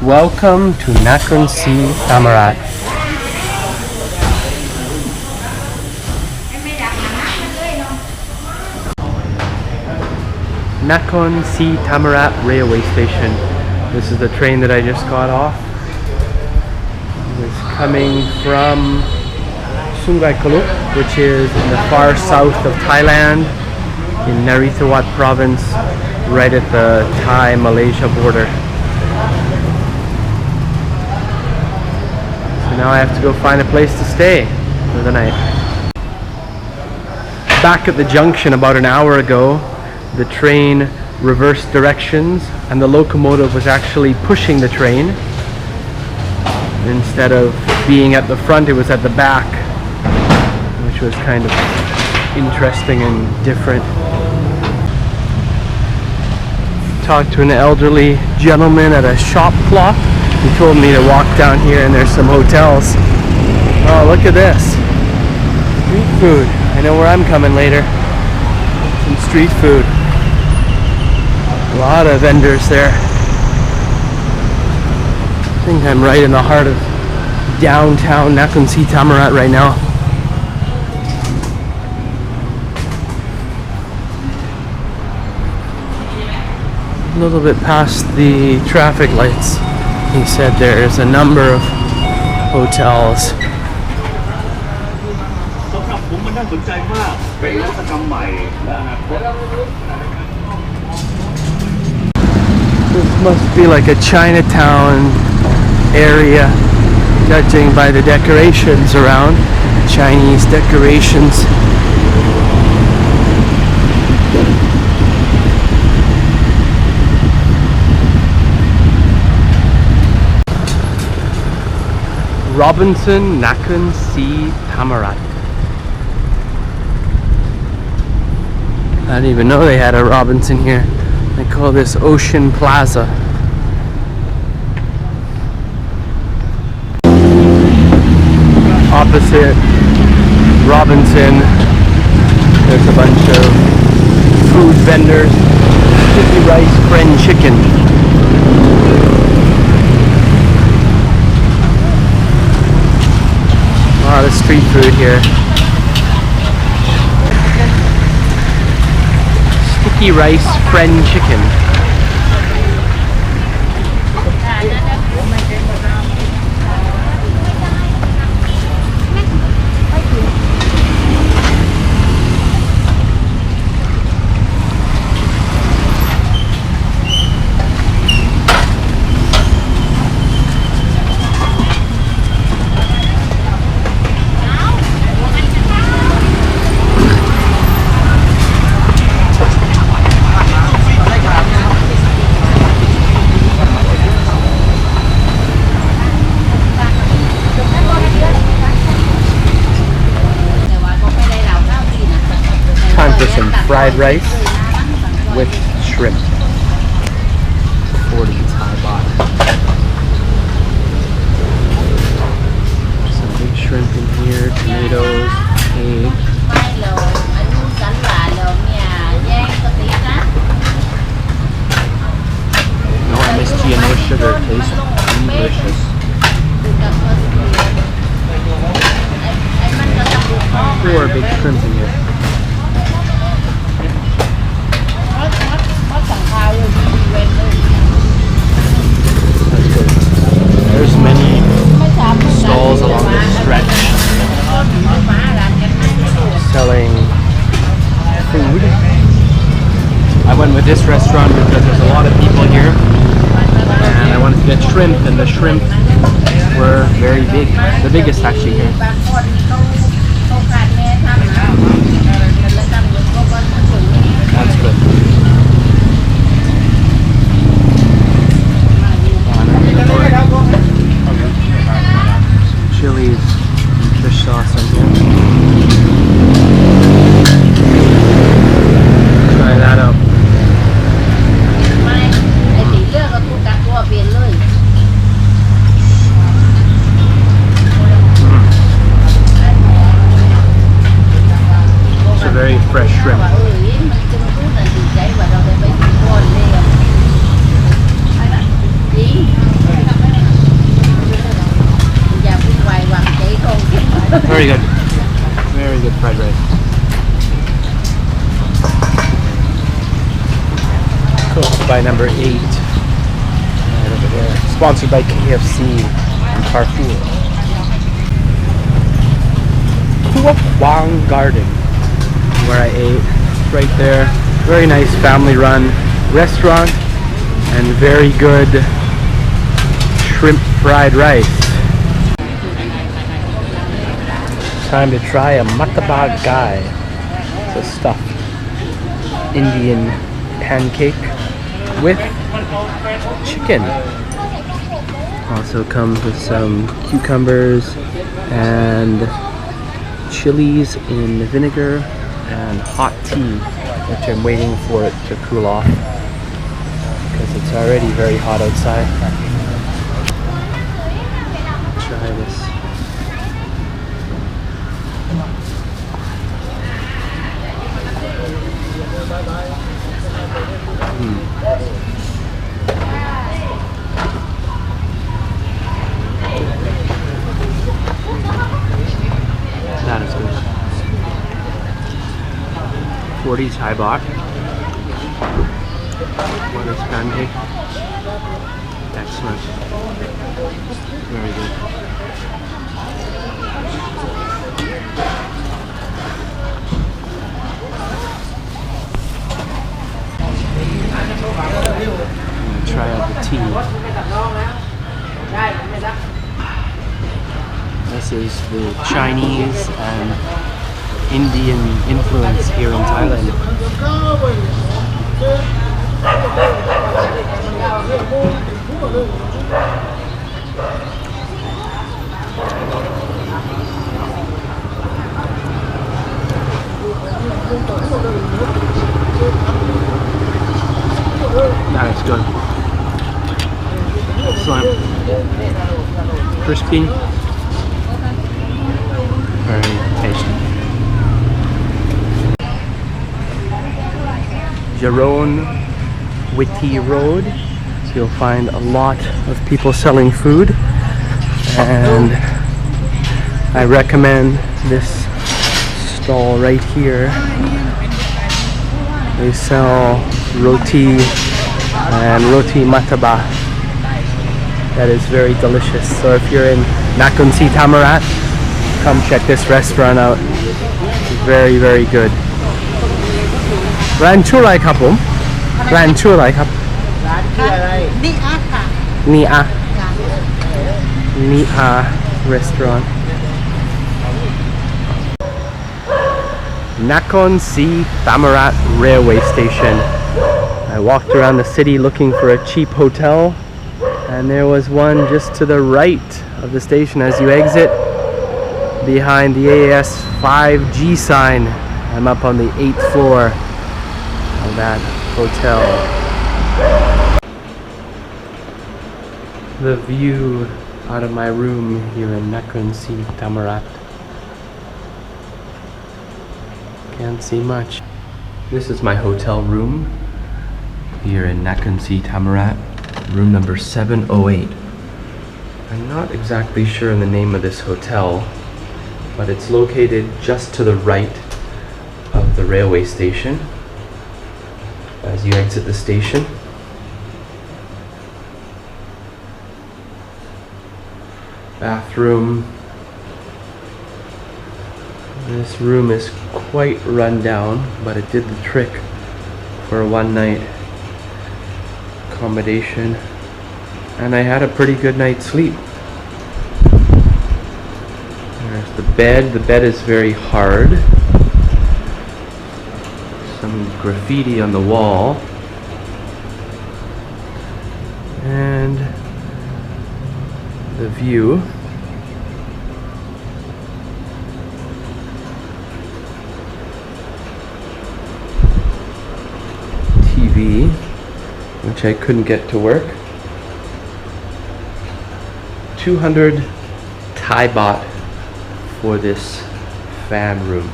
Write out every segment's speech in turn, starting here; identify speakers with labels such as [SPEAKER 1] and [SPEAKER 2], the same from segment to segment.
[SPEAKER 1] Welcome to Nakhon Si Thammarat. Nakhon Si Thammarat railway station. This is the train that I just got off. It's coming from Sungai Kaluk, which is in the far south of Thailand, in Narithiwat province, right at the Thai-Malaysia border. So now I have to go find a place to stay for the night. Back at the junction about an hour ago, the train reversed directions and the locomotive was actually pushing the train. Instead of being at the front, it was at the back, which was kind of interesting and different. Talked to an elderly gentleman at a shop clock. He told me to walk down here and there's some hotels. Oh, look at this. Street food. I know where I'm coming later. Some street food. A lot of vendors there. I think I'm right in the heart of downtown Nakhon Si Thammarat right now. A little bit past the traffic lights. He said there's a number of hotels. This must be like a Chinatown area, judging by the decorations around. Chinese decorations. Robinson Nakhon Si Thammarat. I didn't even know they had a Robinson here. They call this Ocean Plaza. Opposite Robinson, there's a bunch of food vendors. Sticky rice, friend chicken. A lot of street food here. Sticky rice, friend chicken. Some fried rice with shrimp. 40 Thai baht. Some big shrimp in here, tomatoes, egg. No MSG and no sugar. Tastes delicious. 4 big shrimp in here. There's many stalls along this stretch selling food. I went with this restaurant because there's a lot of people here and I wanted to get shrimp, and the shrimp were very big. The biggest actually here. That's good. Chilies, fish sauce in here. Try that out. Very good. Very good fried rice. Cooked by number 8. Right over there. Sponsored by KFC and Carrefour. Wang Garden, where I ate. Right there. Very nice family-run restaurant and very good shrimp fried rice. Time to try a matabag gai. It's a stuffed Indian pancake with chicken. Also comes with some cucumbers and chilies in vinegar and hot tea, which I'm waiting for it to cool off because it's already very hot outside. Try this. That is good. 40 Thai baht. What is pancake? Excellent. Very good. Try out the tea. This is the Chinese and Indian influence here in Thailand. That is good. Excellent. Crispy. Very tasty. Jerome Witty Road. So you'll find a lot of people selling food, and I recommend this stall right here. They sell roti and roti mataba. That is very delicious. So if you're in Nakhon Si Thammarat, come check this restaurant out. Very, very good. ร้านชื่ออะไรครับผมร้านชื่ออะไรครับร้านชื่ออะไรนี่อาค่ะนี่อา restaurant. Nakhon Si Thammarat railway station. I walked around the city looking for a cheap hotel, and there was one just to the right of the station as you exit behind the AAS 5G sign. I'm up on the 8th floor of that hotel. The view out of my room here in Nakhon Si Thammarat. Can't see much. This is my hotel room here in Nakhon Si Thammarat, room number 708. I'm not exactly sure in the name of this hotel, but it's located just to the right of the railway station as you exit the station. Bathroom. This room is quite run down, but it did the trick for a one night accommodation, and I had a pretty good night's sleep. There's the bed. The bed is very hard. Some graffiti on the wall. And the view. TV, which I couldn't get to work. 200 Thai baht for this fan room.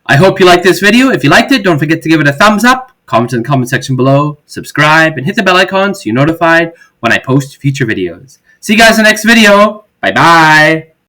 [SPEAKER 1] I hope you liked this video. If you liked it, don't forget to give it a thumbs up, comment in the comment section below, subscribe, and hit the bell icon so you're notified when I post future videos. See you guys in the next video. Bye bye.